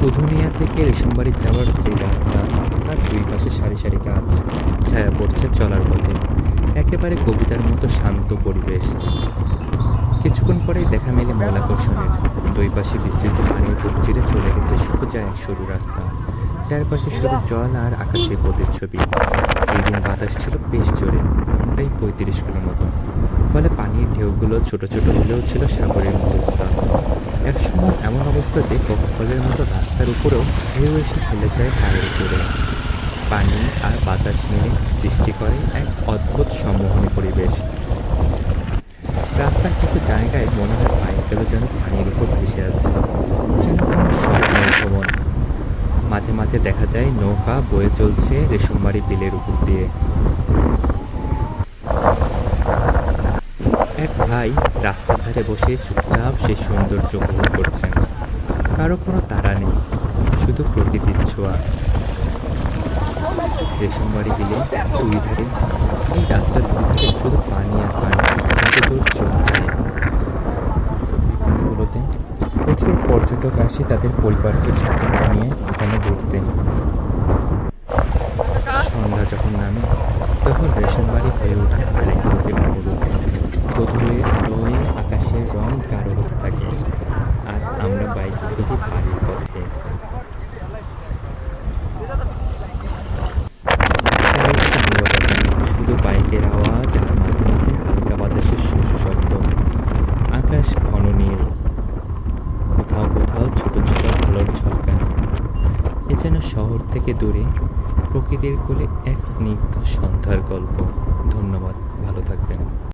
উধুনিয়া থেকে রেশমবাড়ি যাওয়ার যে রাস্তা, তার দুই পাশে সারি সারি গাছ, ছায়া পড়ছে চলার পথে। একেবারে কবিতার মতো শান্ত পরিবেশ। কিছুক্ষণ পরেই দেখা মেলে মূলাকর্ষণের। দুই পাশে বিস্তৃত পানির বুক চিরে চলে গেছে সোজা এক সরু রাস্তা। চারপাশে শুধু জল আর আকাশের প্রতিচ্ছবি। এই দিন বাতাস ছিল বেশ জোরে, ঘন্টায় ৩৫ কিলো মতো। ফলে পানির ঢেউগুলো ছোট ছোট হলেও ছিল সাগরের মতো উত্তাপ। একসময় এমন অবস্থা যে কক্সবাজারের মতো রাস্তার উপরেও ঢেউ এসে ফেলে যায় পায়ের উপরে। পানি আর বাতাস মিলে সৃষ্টি করে এক অদ্ভুত সম্মোহনী পরিবেশ। রাস্তার কিছু জায়গায় মনে হয় পায়েগুলো যেন পানির উপর ভেসে আছে, যেন কোনো স্বপ্নের ভ্রমণ। মাঝে মাঝে দেখা যায় নৌকা বয়ে চলছে রেশমবাড়ি বিলের উপর দিয়ে। এক ভাই রাস্তার ধারে বসে চুপচাপ সেই সৌন্দর্য উপভোগ করছেন। কারো কোনো তাড়া নেই, শুধু প্রকৃতির ছোঁয়া। রেশমবাড়ি বিলে দুই ধারে, এই রাস্তার দুই ধারে শুধু পানি আর পানি, যতদূর চোখ যায়। ছুটির দিনগুলোতে প্রচুর পর্যটক আসে তাদের পরিবারকে সাথে নিয়ে এখানে ঘুরতে। সন্ধ্যা যখন নামে, তখন রেশমবাড়ি হয়ে ওঠে আরেক রূপে অপরূপ। গোধূলির আলোয় আকাশের রং গাঢ় হতে থাকে, আর আমরা বাইকে ফিরি বাড়ির পথে। চারিদিকে নীরবতা, শুধু বাইকের আওয়াজ আর মাঝে মাঝে হালকা বাতাসের শব্দ। আকাশ ঘন নীল, কোথাও কোথাও ছোট ছোট আলোর ঝলকানি। এ যেন শহর থেকে দূরে প্রকৃতির কোলে এক স্নিগ্ধ সন্ধ্যার গল্প। ধন্যবাদ, ভালো থাকবেন।